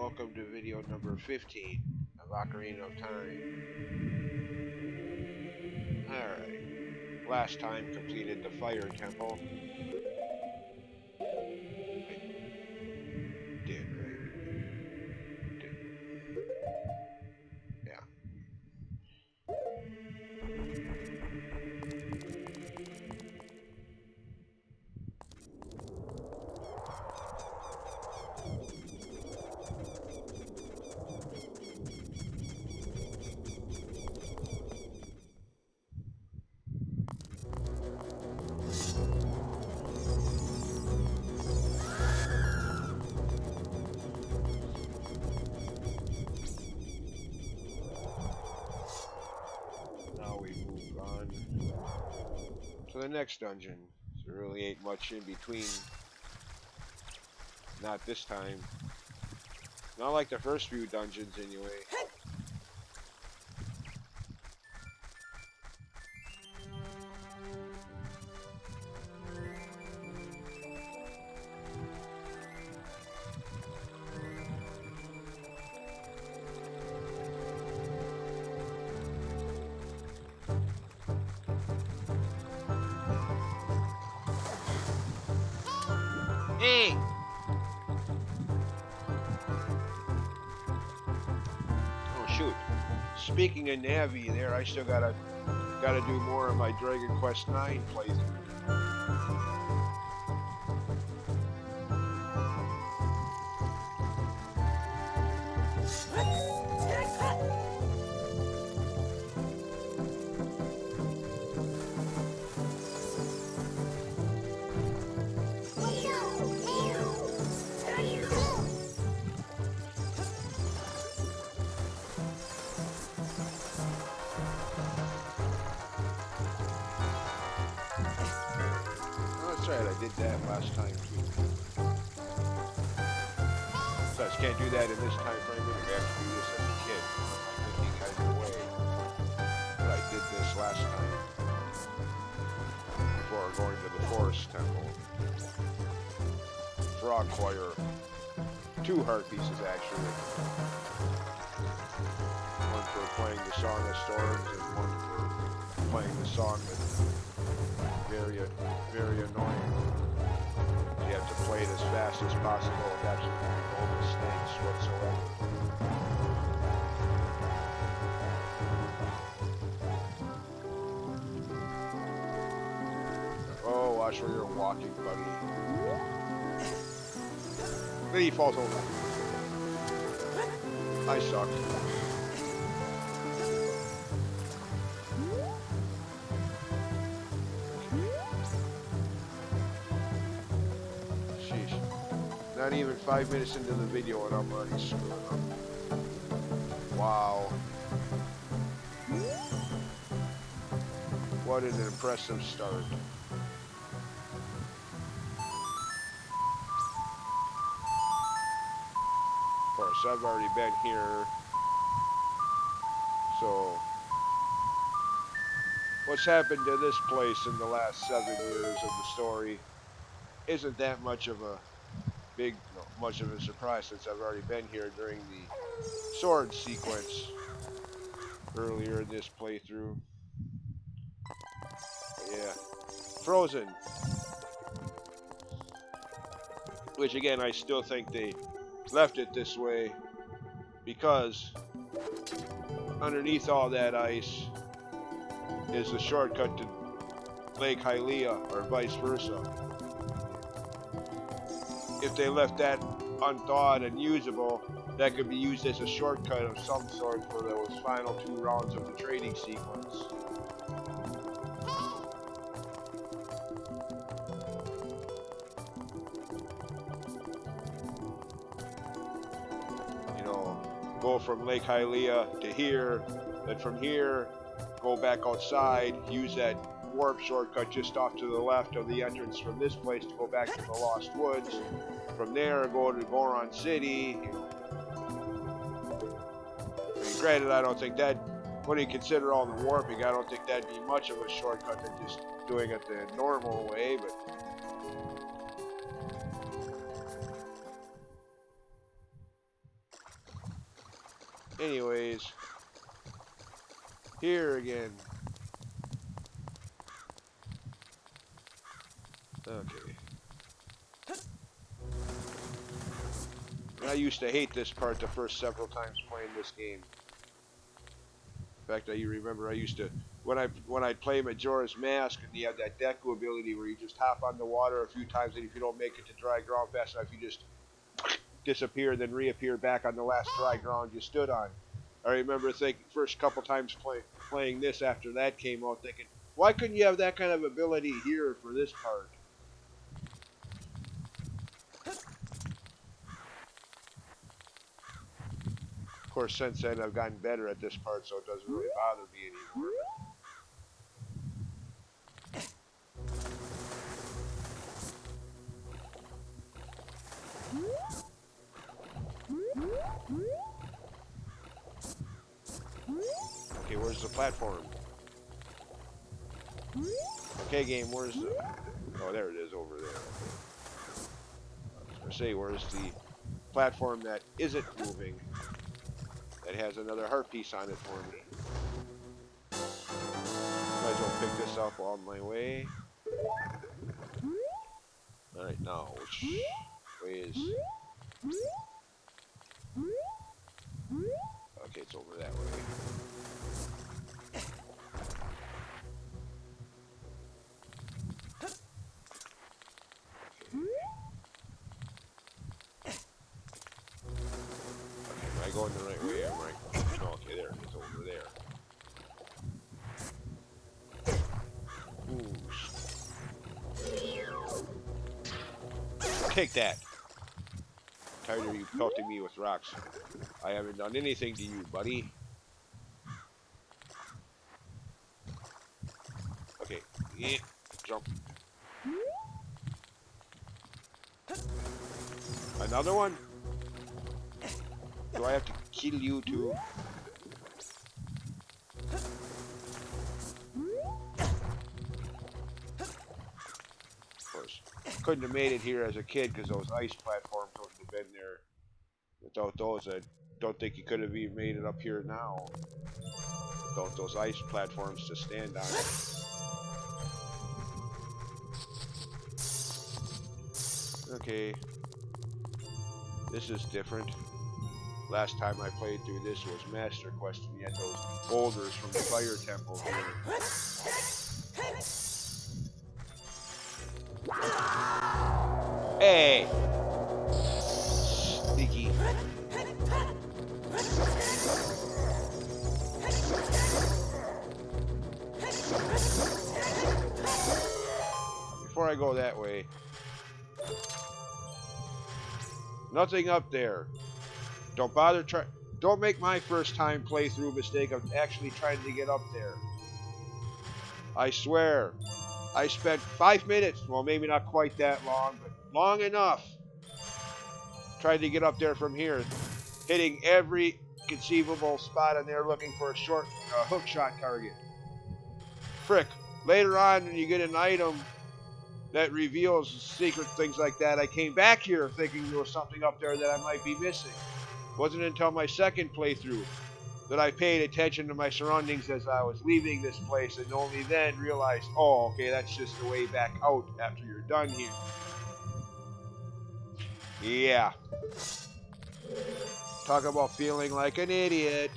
welcome to video number 15 of Ocarina of Time. Alright, last time completed the Fire Temple. I did, right? Did. Yeah. Now we move on to the next dungeon. There really ain't much in between. Not this time. Not like the first few dungeons anyway. Hey! Oh shoot. Speaking of Navi there, I still gotta do more of my Dragon Quest IX playthrough. That's right, I did that last time too. Besides, can't do that in this time frame. We have to do this as a kid. I'm thinking either way. But I did this last time before going to the Forest Temple. Frog Choir. 2 heart pieces actually. One for playing the Song of Storms and one for playing the song that's very annoying. You have to play it as fast as possible with absolutely no mistakes whatsoever. Oh, watch where you're walking, buddy. Then he falls over. I suck. Not even 5 minutes into the video and I'm already screwing up. Wow. What an impressive start. Of course, I've already been here. So, what's happened to this place in the last 7 years of the story isn't that much of a much of a surprise since I've already been here during the sword sequence earlier in this playthrough. But yeah, Frozen. Which again, I still think they left it this way because underneath all that ice is the shortcut to Lake Hylia, or vice versa. If they left that unthawed and usable, that could be used as a shortcut of some sort for those final 2 rounds of the trading sequence. You know, go from Lake Hylia to here, then from here, go back outside, use that warp shortcut just off to the left of the entrance from this place to go back to the Lost Woods. From there, go to Goron City. You know. I mean, granted, I don't think that, when you consider all the warping, I don't think that'd be much of a shortcut than just doing it the normal way, but Anyways, here again. Okay. I used to hate this part the first several times playing this game. In fact, you remember I used to when I'd play Majora's Mask and you have that Deku ability where you just hop on the water a few times and if you don't make it to dry ground fast enough, you just disappear and then reappear back on the last dry ground you stood on. I remember thinking first couple times playing this after that came out, thinking, why couldn't you have that kind of ability here for this part? Of course, since then I've gotten better at this part, so it doesn't really bother me anymore. Okay, where's the platform? Okay, game, where's the... Oh, there it is, over there. I was gonna say, where's the platform that isn't moving? That has another heart piece on it for me. Might as well pick this up on my way. Alright, now, which way is... Okay, it's over that way. Am I going the right way? Am I? Oh, okay, there it is, over there. Ooh. Take that. I'm tired of you pelting me with rocks. I haven't done anything to you, buddy. Okay, yeah. Jump. Another one? Do I have to kill you too? Of course. Couldn't have made it here as a kid because those ice platforms wouldn't have been there. Without those, I don't think you could have even made it up here now. Without those ice platforms to stand on. Okay. This is different. Last time I played through this was Master Quest and you had those boulders from the Fire Temple here. Hey! Sneaky. Before I go that way. Nothing up there. Don't bother don't make my first time playthrough mistake of actually trying to get up there. I swear. I spent 5 minutes, well maybe not quite that long, but long enough trying to get up there from here. Hitting every conceivable spot in there looking for a short hook shot target. Frick. Later on when you get an item that reveals secret things like that, I came back here thinking there was something up there that I might be missing. Wasn't until my second playthrough that I paid attention to my surroundings as I was leaving this place and only then realized, oh, okay, that's just the way back out after you're done here. Yeah. Talk about feeling like an idiot.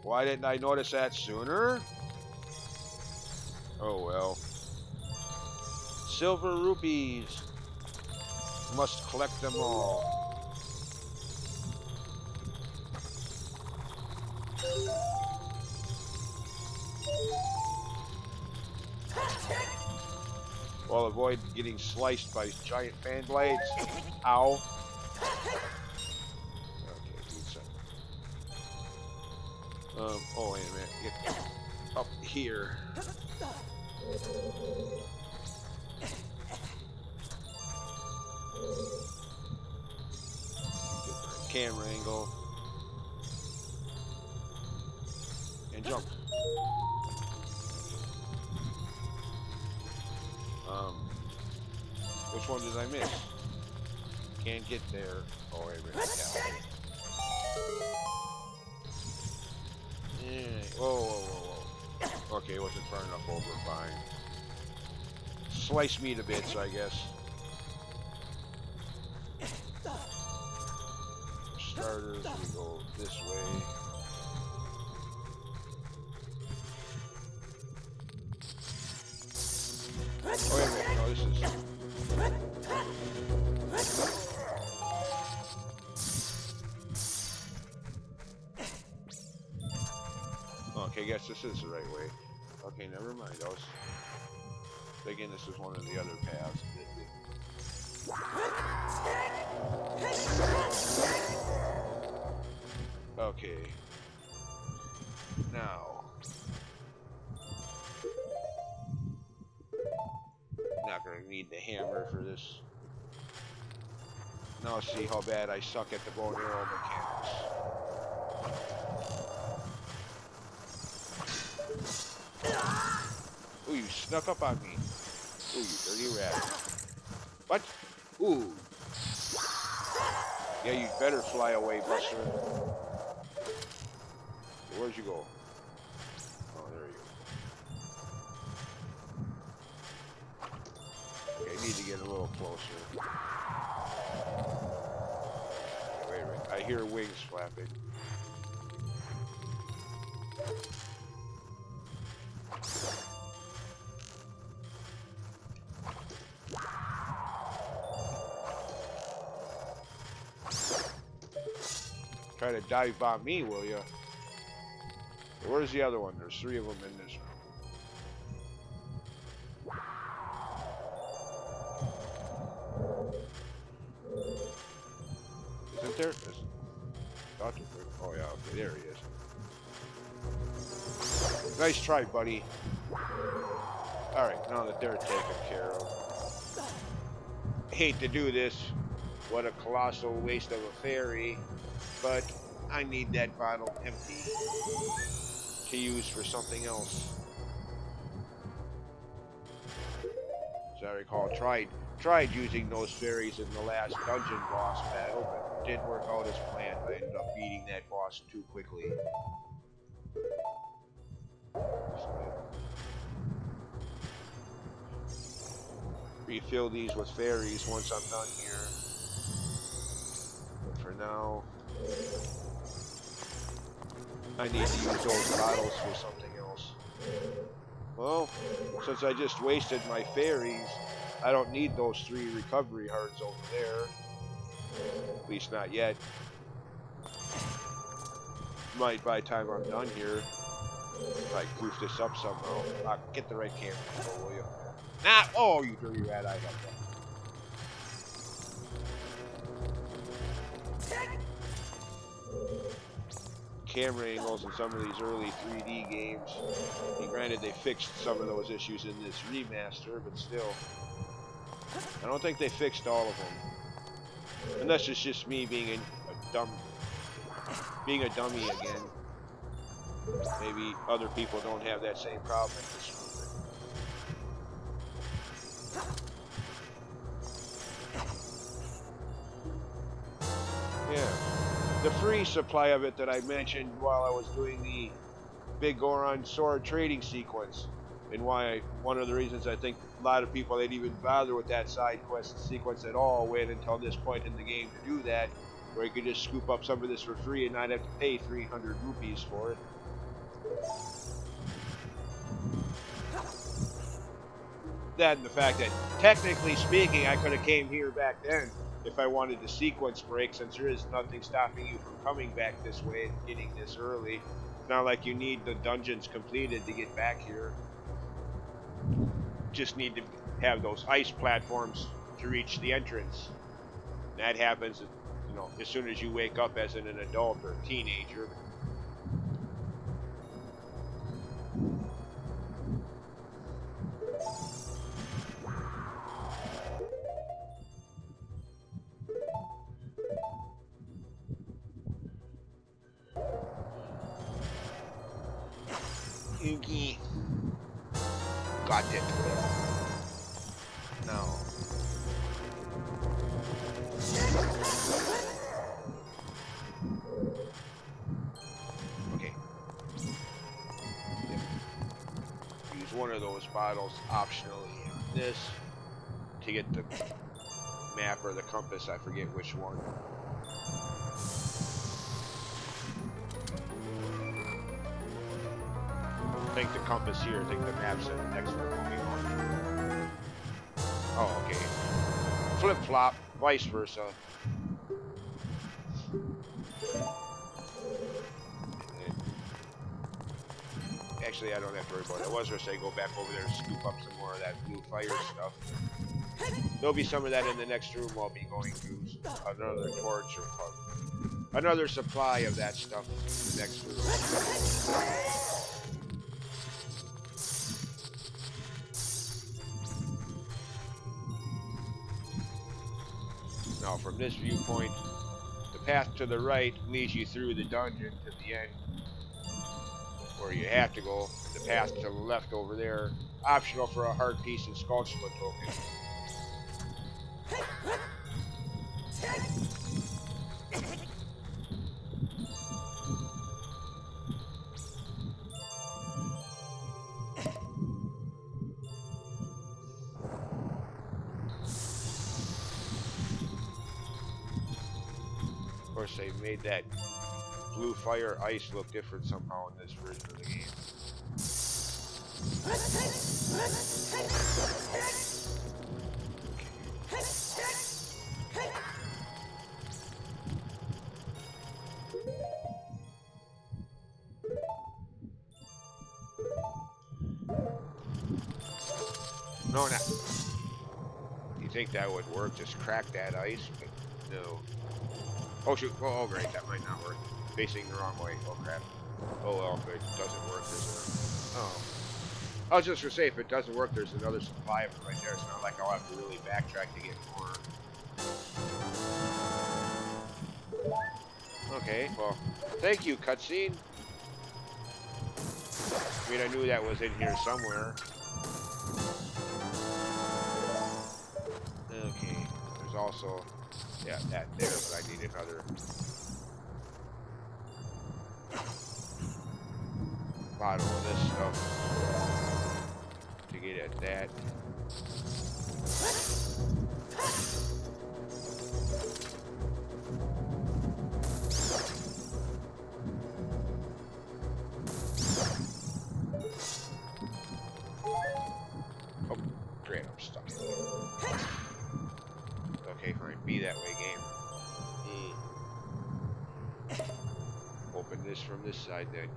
Why didn't I notice that sooner? Oh well. Silver rupees. Must collect them all. Well, avoid getting sliced by giant fan blades. Ow. Okay, do something. Oh wait a minute. Get up here. Camera angle and jump. Which one did I miss? Can't get there. Oh, wait a minute. Yeah. Whoa, whoa, whoa, whoa. Okay, it wasn't far enough over. Fine. Slice me to bits, I guess. For starters, we go this way. Oh, wait a minute. No, this is... Okay, I guess this is the right way. Okay, never mind. I was thinking this was one of the other paths. Okay. Now. Not gonna need the hammer for this. Now see how bad I suck at the bow and arrow mechanics. Ooh, you snuck up on me. Ooh, you dirty rat. What? Ooh. Yeah, you'd better fly away, Buster. Where'd you go? Oh, there you go. Okay, I need to get a little closer. Wait a minute. I hear wings flapping. Try to dive bomb me, will ya? Where's the other one? There's 3 of them in this room. Isn't there? Oh yeah, okay, there he is. Nice try, buddy. Alright, now that they're taken care of. I hate to do this. What a colossal waste of a fairy. But I need that bottle empty to use for something else. As I recall, tried using those fairies in the last dungeon boss battle, but it didn't work out as planned. I ended up beating that boss too quickly. Refill these with fairies once I'm done here. But for now, I need to use those bottles for something else. Well, since I just wasted my fairies, I don't need those 3 recovery hearts over there. At least not yet. Might by the time I'm done here, if I goof this up somehow. Get the right camera control, will you? Ah! Oh, you dirty rat, I got that. Camera angles in some of these early 3D games. And granted, they fixed some of those issues in this remaster, but still. I don't think they fixed all of them. Unless it's just me being a dummy again. Maybe other people don't have that same problem in this room. Yeah. The free supply of it that I mentioned while I was doing the Big Goron sword trading sequence, and one of the reasons I think a lot of people didn't even bother with that side quest sequence at all wait until this point in the game to do that, where you could just scoop up some of this for free and not have to pay 300 rupees for it. That and the fact that, technically speaking, I could have came here back then if I wanted the sequence break, since there is nothing stopping you from coming back this way and getting this early. It's not like you need the dungeons completed to get back here. Just need to have those ice platforms to reach the entrance. That happens, you know, as soon as you wake up as an adult or a teenager. Got it. Now. bottles optionally on this to get the map or the compass, I forget which one. I think the compass here, I think the map's in the next one will be on. Oh, okay. Flip-flop, vice versa. Actually, I don't have to worry about it. I was going to say go back over there and scoop up some more of that blue fire stuff. There'll be some of that in the next room I'll be going through. Another torch or another supply of that stuff in the next room. Now, from this viewpoint, the path to the right leads you through the dungeon to the end, where you have to go. The path to the left over there, optional for a heart piece and skull split token. Of course, they made that blue fire ice look different somehow in this version of the game. No, not. You think that would work? Just crack that ice? But no. Oh shoot! Oh great, that might not work. Facing the wrong way. Oh crap. Oh well, if it doesn't work, there's a... Oh. I was just gonna say, if it doesn't work, there's another supply of it right there. It's not like I'll have to really backtrack to get more. Okay, well, thank you, cutscene. I mean, I knew that was in here somewhere. Okay, there's also, yeah, that there, but I need another bottle of this stuff to get at that. Oh, great, I'm stuck in here. Okay, fine, be that way, game. Open this from this side then.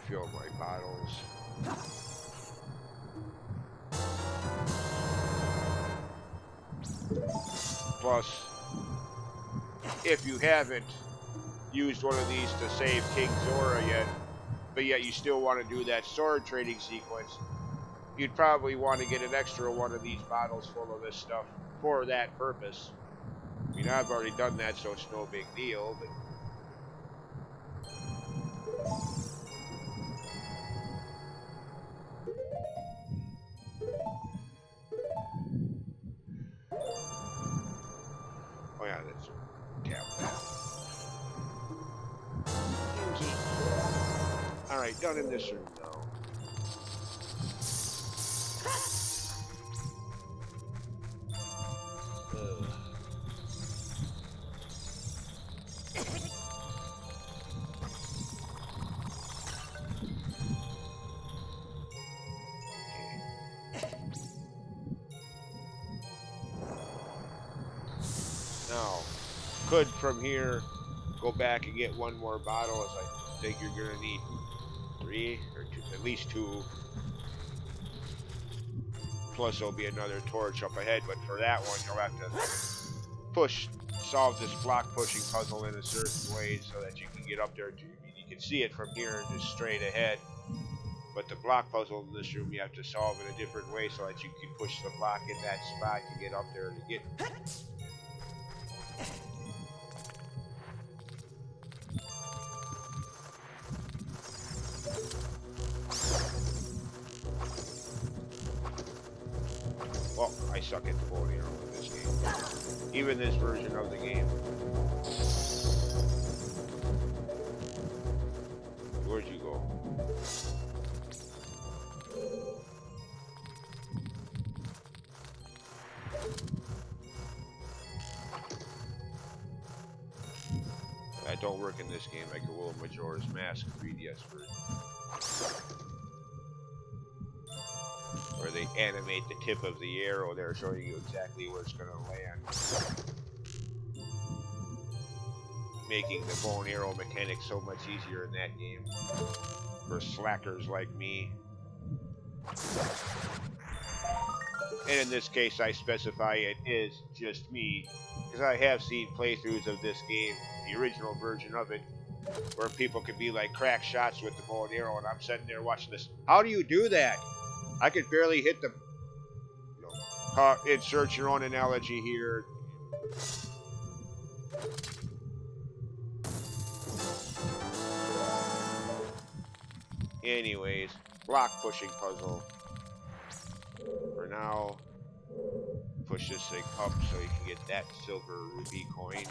Refill my bottles. Plus, if you haven't used one of these to save King Zora yet, but yet you still want to do that sword trading sequence, you'd probably want to get an extra one of these bottles full of this stuff for that purpose. I mean, I've already done that, so it's no big deal, but... Oh yeah, that's tap. Alright, done in this room now. Now, could from here go back and get one more bottle, as I think you're gonna need 3 or 2, at least 2. Plus there'll be another torch up ahead, but for that one you'll have to solve this block pushing puzzle in a certain way so that you can get up there. You can see it from here just straight ahead, but the block puzzle in this room you have to solve in a different way so that you can push the block in that spot to get up there to get. I suck at the bow and arrow in this game. Even this version of the game. Where'd you go? That don't work in this game like a Will Majora's Mask 3DS version. Where they animate the tip of the arrow there, showing you exactly where it's going to land. Making the bow and arrow mechanic so much easier in that game. For slackers like me. And in this case, I specify it is just me, because I have seen playthroughs of this game, the original version of it, where people could be like crack shots with the bow and arrow, and I'm sitting there watching this. How do you do that? I could barely hit the. Insert your own analogy here. Anyways, block pushing puzzle. For now, push this thing up so you can get that silver ruby coin.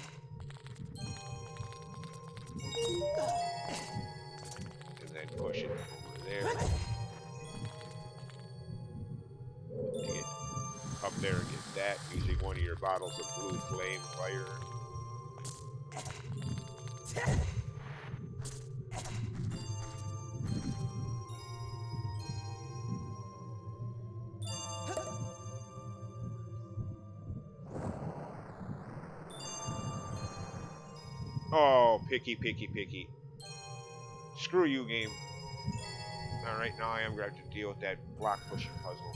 And then push it over there. To get up there and get that using one of your bottles of blue flame fire. Oh, picky, picky, picky. Screw you, game. Alright, now I am going to have to deal with that block pushing puzzle.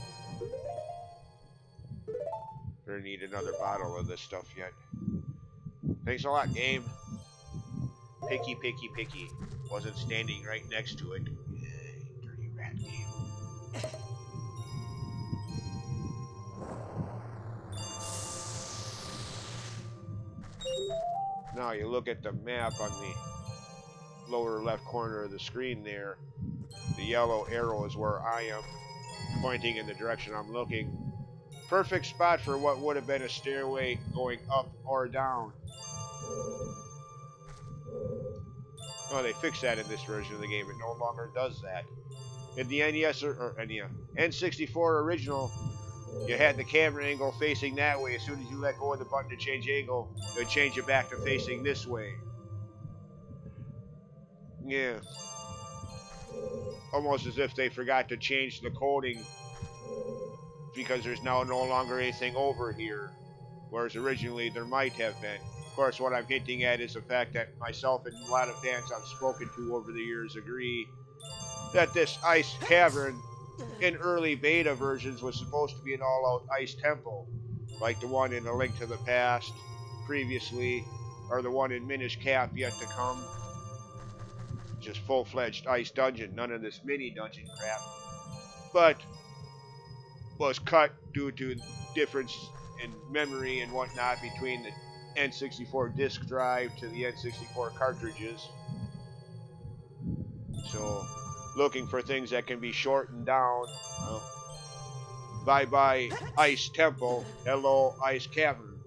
Gonna need another bottle of this stuff yet. Thanks a lot, game. Picky, picky, picky. Wasn't standing right next to it. Dirty rat game. Now you look at the map on the lower left corner of the screen there. The yellow arrow is where I am, pointing in the direction I'm looking. Perfect spot for what would have been a stairway going up or down. Oh, they fixed that in this version of the game. It no longer does that. In the NES or N64 original, you had the camera angle facing that way. As soon as you let go of the button to change angle, it would change it back to facing this way. Yeah. Almost as if they forgot to change the coding because there's now no longer anything over here, whereas originally there might have been. Of course, what I'm hinting at is the fact that myself and a lot of fans I've spoken to over the years agree that this ice cavern in early beta versions was supposed to be an all-out ice temple, like the one in A Link to the Past previously, or the one in Minish Cap yet to come. Just full-fledged ice dungeon, none of this mini dungeon crap. But was cut due to difference in memory and whatnot between the N64 disk drive to the N64 cartridges. So, looking for things that can be shortened down. Well, bye-bye Ice Temple, hello Ice Cavern.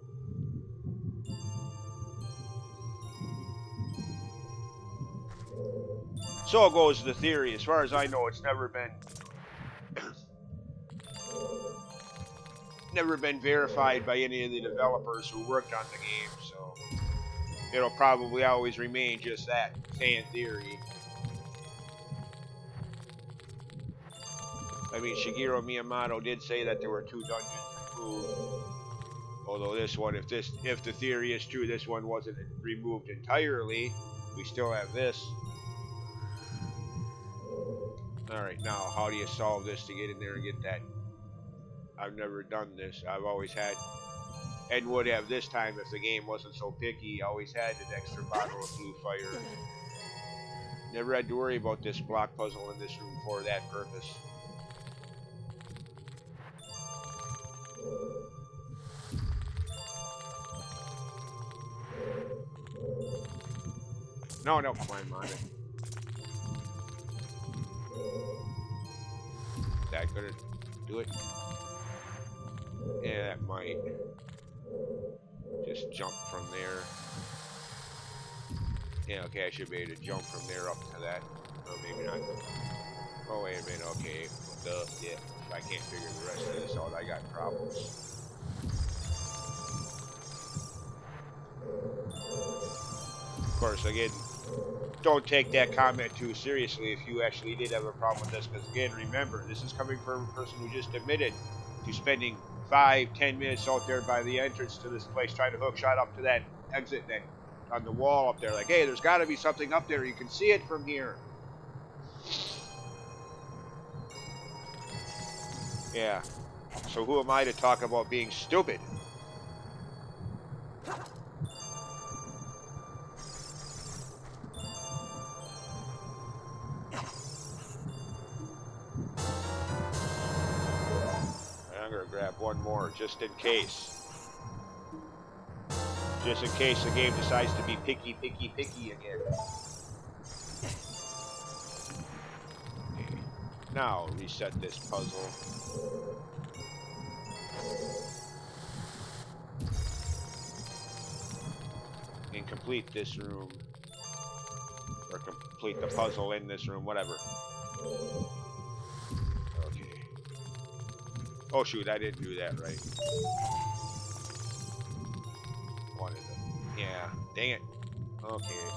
So goes the theory. As far as I know, it's never been verified by any of the developers who worked on the game, so it'll probably always remain just that, fan theory. I mean, Shigeru Miyamoto did say that there were 2 dungeons removed. Although this one, if the theory is true, this one wasn't removed entirely. We still have this. Alright, now how do you solve this to get in there and get that? I've never done this. I've always had, and would have this time if the game wasn't so picky, always had an extra bottle of blue fire. Never had to worry about this block puzzle in this room for that purpose. No, don't climb on it. That gonna do it? Yeah, that might. Just jump from there. Yeah, okay, I should be able to jump from there up to that. Oh, maybe not. Oh, wait a minute, okay. Duh, yeah. If I can't figure the rest of this out, I got problems. Of course, again, don't take that comment too seriously if you actually did have a problem with this, because again, remember, this is coming from a person who just admitted to spending 5-10 minutes out there by the entrance to this place trying to hook shot up to that exit that on the wall up there. Like, hey, there's got to be something up there. You can see it from here. Yeah. So who am I to talk about being stupid? I'm going to grab one more just in case. Just in case the game decides to be picky again. Okay. Now reset this puzzle. And complete this room. Or complete the puzzle in this room, whatever. Okay. Oh shoot, I didn't do that right. Wanted to. Yeah, dang it. Okay.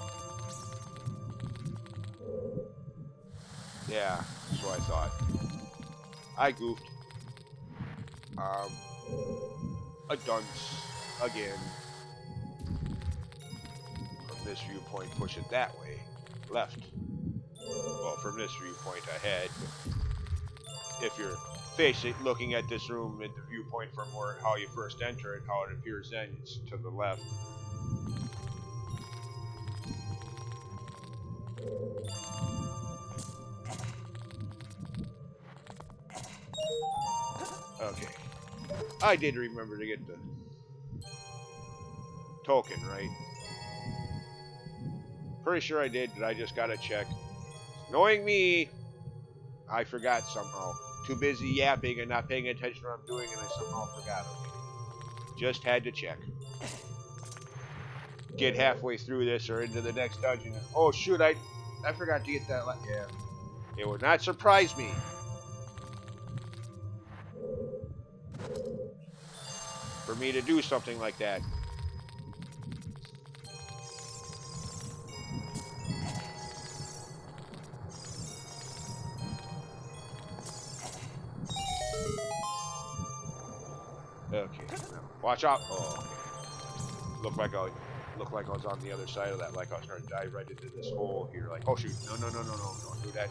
Yeah, that's what I thought. I goofed. A dunce again. From this viewpoint, push it that way. Left. Well, from this viewpoint, ahead. If you're looking at this room at the viewpoint from how you first enter it, how it appears then, it's to the left. Okay. I did remember to get the token, right? Pretty sure I did, but I just gotta check. Knowing me, I forgot somehow. Too busy yapping and not paying attention to what I'm doing, and I somehow forgot. Okay. Just had to check. Get halfway through this or into the next dungeon. And, oh shoot, I forgot to get that. Yeah. It would not surprise me. For me to do something like that. Okay, now, watch out. Oh, okay. Looked like I was on the other side of that, like I was trying to dive right into this hole here. Like, oh shoot, no, don't do that.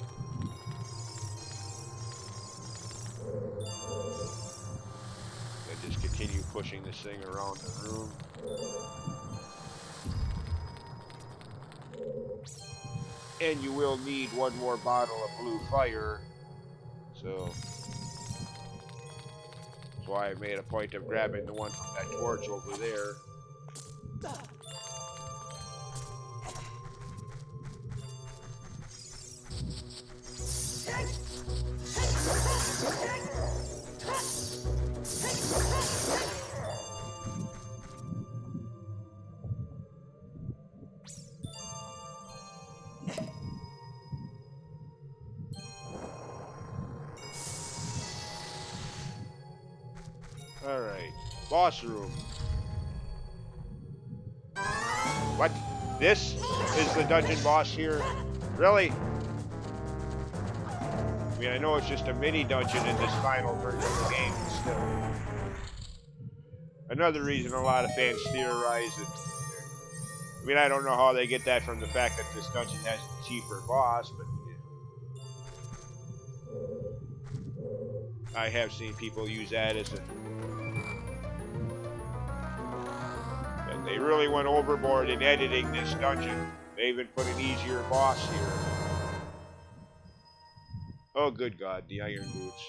And just continue pushing this thing around the room. And you will need one more bottle of blue fire. So that's why I made a point of grabbing the one from that torch over there. Alright, boss room. What? This is the dungeon boss here? Really? I mean, I know it's just a mini dungeon in this final version of the game, but still. Another reason a lot of fans theorize that. I mean, I don't know how they get that from the fact that this dungeon has a cheaper boss, but. I have seen people use that as a. And they really went overboard in editing this dungeon. They even put an easier boss here. Oh, good God, the iron boots.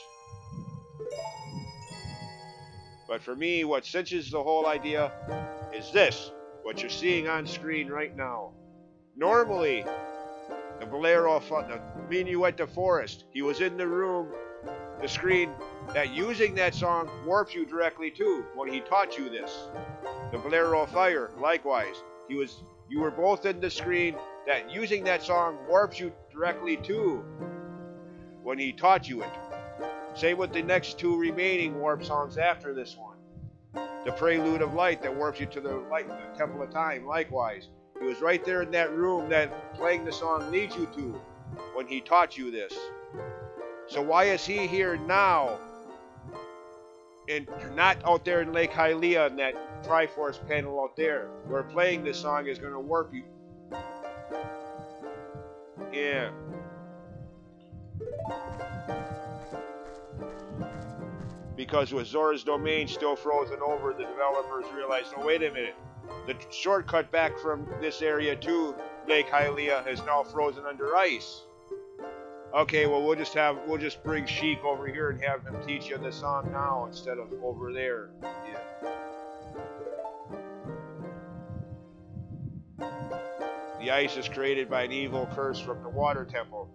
But for me, what cinches the whole idea is this. What you're seeing on screen right now. Normally, the Bolero, the Minuet de Forest, he was in the room the screen that using that song warps you directly to when he taught you this. The Bolero of Fire, likewise. You were both in the screen that using that song warps you directly to when he taught you it. Same with the next two remaining warp songs after this one. The Prelude of Light that warps you to the Temple of Time, likewise. He was right there in that room that playing the song leads you to when he taught you this. So why is he here now and not out there in Lake Hylia in that Triforce panel out there where playing this song is going to warp you? Yeah. Because with Zora's Domain still frozen over, the developers realized, oh, wait a minute. The shortcut back from this area to Lake Hylia is now frozen under ice. Okay, well we'll just bring Sheik over here and have him teach you the song now instead of over there. Yeah. The ice is created by an evil curse from the water temple,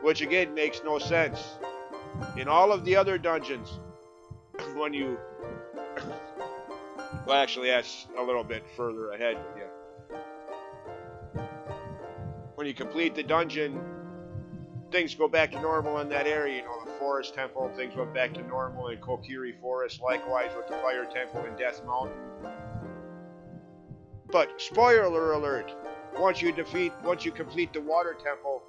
which again makes no sense. In all of the other dungeons, when you well, actually that's a little bit further ahead, yeah. When you complete the dungeon, things go back to normal in that area. You know, the Forest Temple, things went back to normal in Kokiri Forest, likewise with the Fire Temple in Death Mountain. But, spoiler alert, once you complete the Water Temple,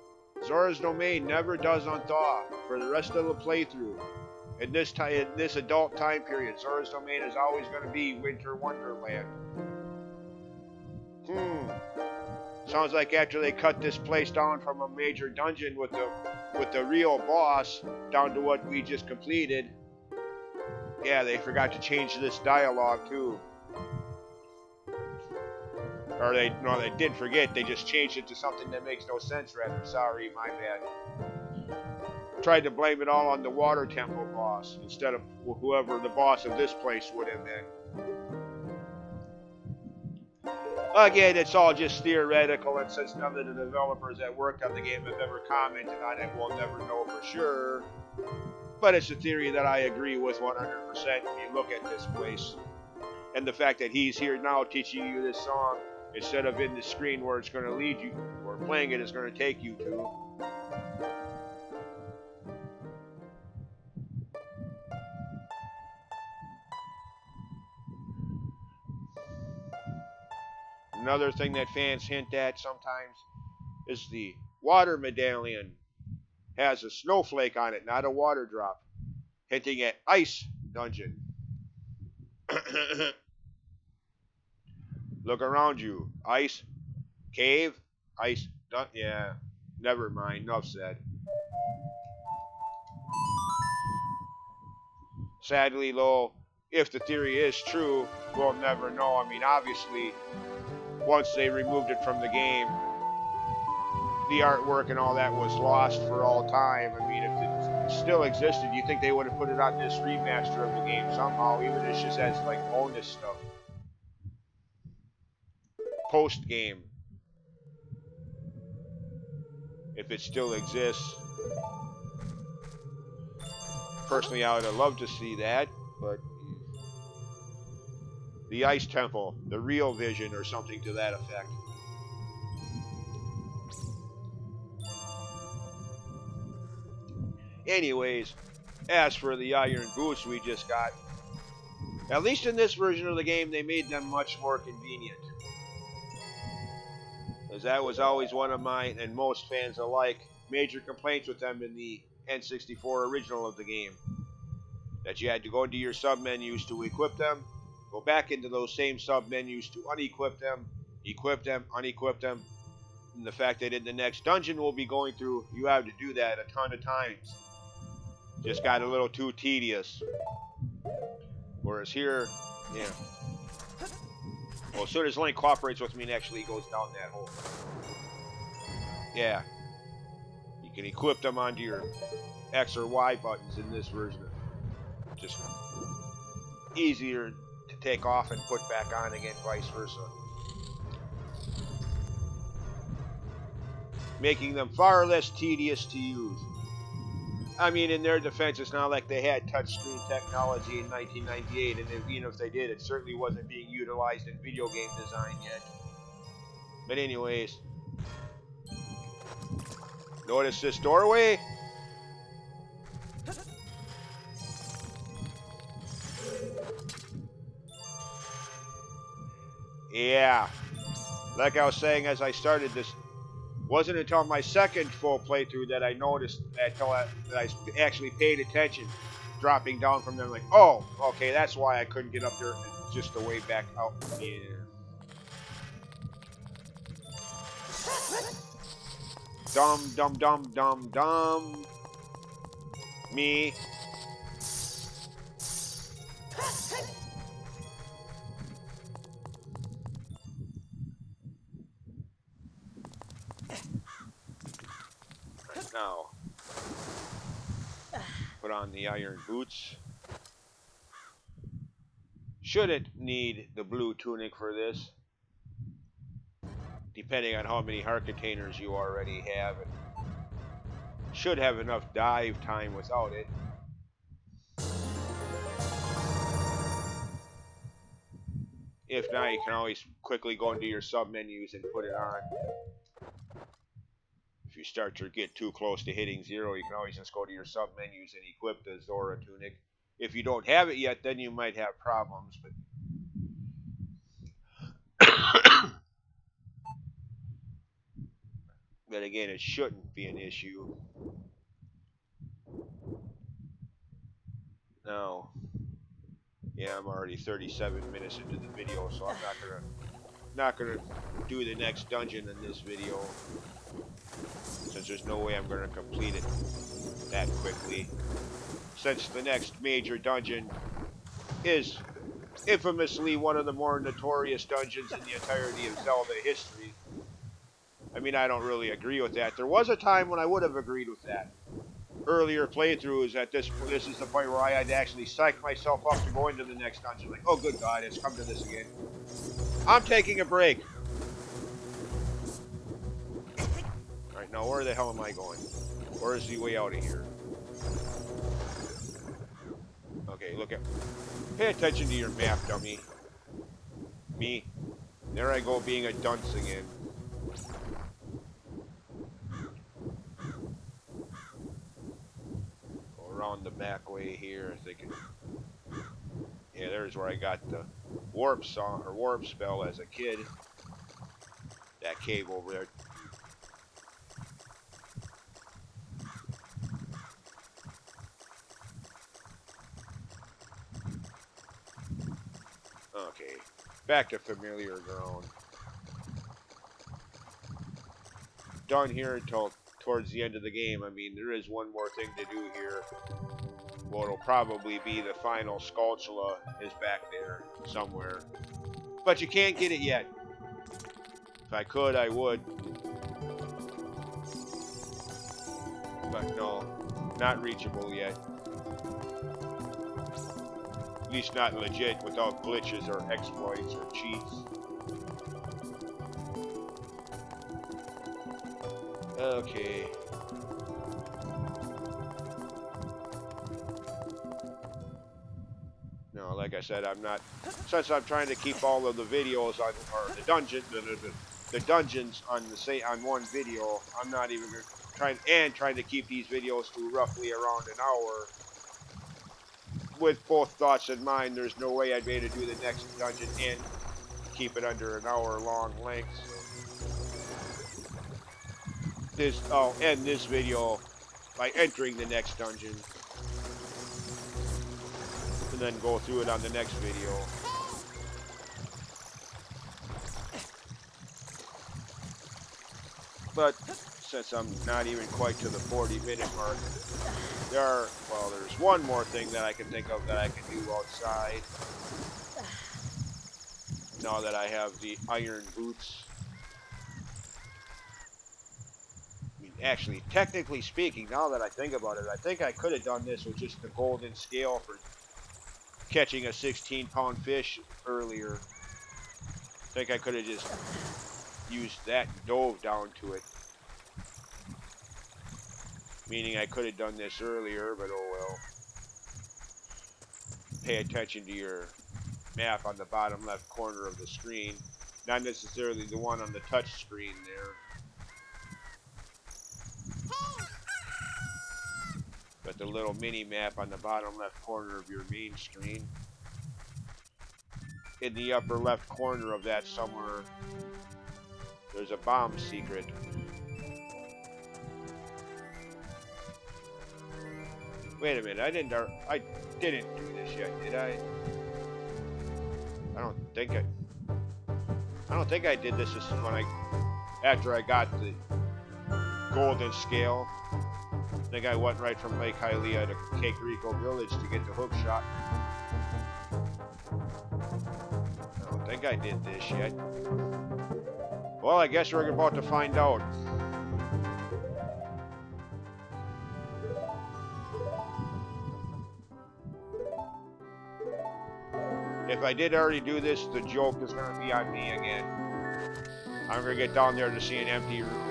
Zora's Domain never does unthaw for the rest of the playthrough. In this adult time period, Zora's Domain is always going to be Winter Wonderland. Sounds like after they cut this place down from a major dungeon with the real boss down to what we just completed, yeah, they forgot to change this dialogue too. Or they did forget, they just changed it to something that makes no sense rather. Sorry, my bad. Tried to blame it all on the Water Temple boss instead of whoever the boss of this place would have been. Again, it's all just theoretical, and since none of the developers that worked on the game have ever commented on it, we'll never know for sure. But it's a theory that I agree with 100% when you look at this place. And the fact that he's here now teaching you this song, instead of in the screen where it's going to lead you, or playing it is going to take you to. Another thing that fans hint at sometimes is the water medallion has a snowflake on it, not a water drop, hinting at ice dungeon. Look around you. Ice, cave, ice, yeah, never mind, enough said. Sadly, though, if the theory is true, we'll never know. I mean, obviously, once they removed it from the game, the artwork and all that was lost for all time. I mean, if it still existed, you think they would have put it on this remaster of the game somehow, even if it's just as like bonus stuff. Post game. If it still exists. Personally, I would have loved to see that, but the Ice Temple, the real vision, or something to that effect. Anyways, as for the iron boots we just got, at least in this version of the game, they made them much more convenient. As that was always one of mine, and most fans alike, major complaints with them in the N64 original of the game. That you had to go into your sub-menus to equip them, go back into those same sub-menus to unequip them, equip them, unequip them. And the fact that in the next dungeon we'll be going through, you have to do that a ton of times. Just got a little too tedious. Whereas here, yeah. Well, as soon as Link cooperates with me and actually goes down that hole. Yeah. You can equip them onto your X or Y buttons in this version. Just easier to take off and put back on again, vice versa. Making them far less tedious to use. I mean, in their defense, it's not like they had touchscreen technology in 1998, and even if they did, it certainly wasn't being utilized in video game design yet. But anyways, notice this doorway? Yeah. Like I was saying as I started this, wasn't until my second full playthrough that I noticed that I actually paid attention, dropping down from there like, oh, okay, that's why I couldn't get up there just the way back out. Yeah. Dumb, dumb, dumb, dumb, dumb. Me. Right now, put on the iron boots. Shouldn't need the blue tunic for this, depending on how many heart containers you already have. And should have enough dive time without it. If not, you can always quickly go into your sub menus and put it on. If you start to get too close to hitting 0, you can always just go to your sub menus and equip the Zora tunic. If you don't have it yet, then you might have problems. But again, it shouldn't be an issue. Now, yeah, I'm already 37 minutes into the video, so I'm not gonna do the next dungeon in this video, since there's no way I'm gonna complete it that quickly. Since the next major dungeon is infamously one of the more notorious dungeons in the entirety of Zelda history. I mean, I don't really agree with that. There was a time when I would have agreed with that. Earlier playthroughs at this is the point where I had to actually psych myself up to go into the next dungeon. Like, oh good God, it's come to this again. I'm taking a break. Alright, now where the hell am I going? Where is the way out of here? Okay, look at... Pay attention to your map, dummy. Me. There I go, being a dunce again. Go around the back way here, thinking... Yeah, there's where I got the warp song or warp spell as a kid. That cave over there. Okay, back to familiar ground. Done here until towards the end of the game. I mean, there is one more thing to do here. What'll probably be the final Skulltula is back there somewhere. But you can't get it yet. If I could, I would. But no, not reachable yet. At least not legit without glitches or exploits or cheats. Okay. No, like I said, I'm not, since I'm trying to keep all of the videos on, or the dungeons on on one video, I'm not even trying to keep these videos to roughly around an hour. With both thoughts in mind, there's no way I'd be able to do the next dungeon and keep it under an hour long length. I'll end this video by entering the next dungeon, and then go through it on the next video. But since I'm not even quite to the 40-minute mark, there's one more thing that I can think of that I can do outside. Now that I have the iron boots. I mean, actually, technically speaking, now that I think about it, I think I could have done this with just the golden scale for catching a 16-pound fish earlier. I think I could have just used that and dove down to it. Meaning I could have done this earlier, but oh well. Pay attention to your map on the bottom left corner of the screen. Not necessarily the one on the touch screen there. But the little mini map on the bottom left corner of your main screen. In the upper left corner of that somewhere, there's a bomb secret. Wait a minute, I didn't do this yet, did I? I don't think I did this after I got the golden scale. I think I went right from Lake Hylia to Kakariko Village to get the hook shot. I don't think I did this yet. Well, I guess we're about to find out. If I did already do this, the joke is going to be on me again. I'm going to get down there to see an empty room.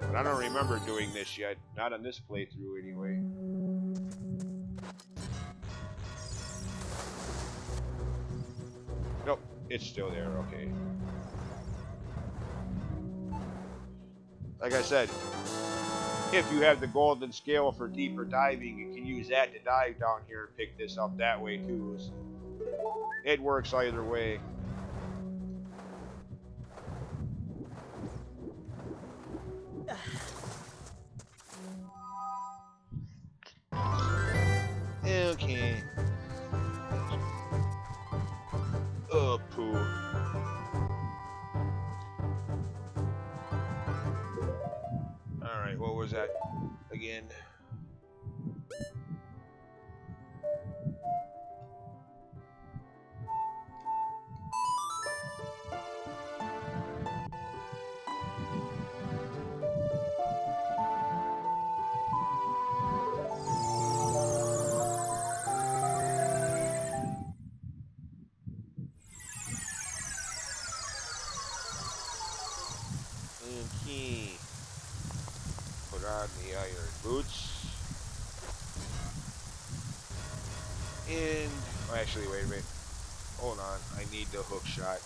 But I don't remember doing this yet. Not on this playthrough, anyway. Nope, it's still there, okay. Like I said, if you have the golden scale for deeper diving, you can use that to dive down here and pick this up that way too. It works either way. Okay. Oh, poo. Alright, what was that again? Okay. Put on the iron boots. And, oh, actually, wait a minute. Hold on, I need the hook shot.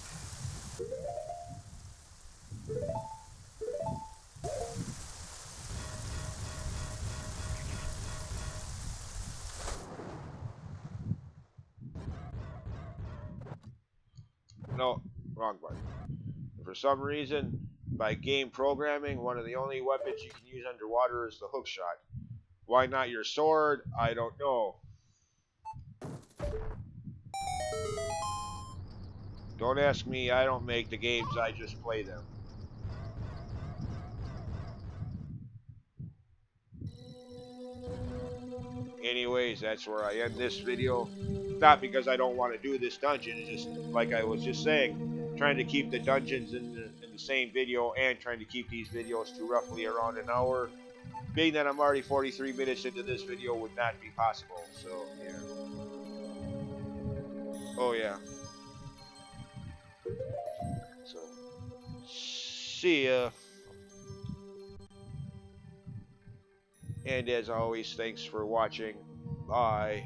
No, wrong button. For some reason, by game programming, one of the only weapons you can use underwater is the hook shot. Why not your sword? I don't know. Don't ask me, I don't make the games, I just play them. Anyways, that's where I end this video. Not because I don't want to do this dungeon, it's just like I was just saying, trying to keep the dungeons in the same video and trying to keep these videos to roughly around an hour. Being that I'm already 43 minutes into this video would not be possible, so yeah. Oh yeah. So, see ya. And as always, thanks for watching. Bye.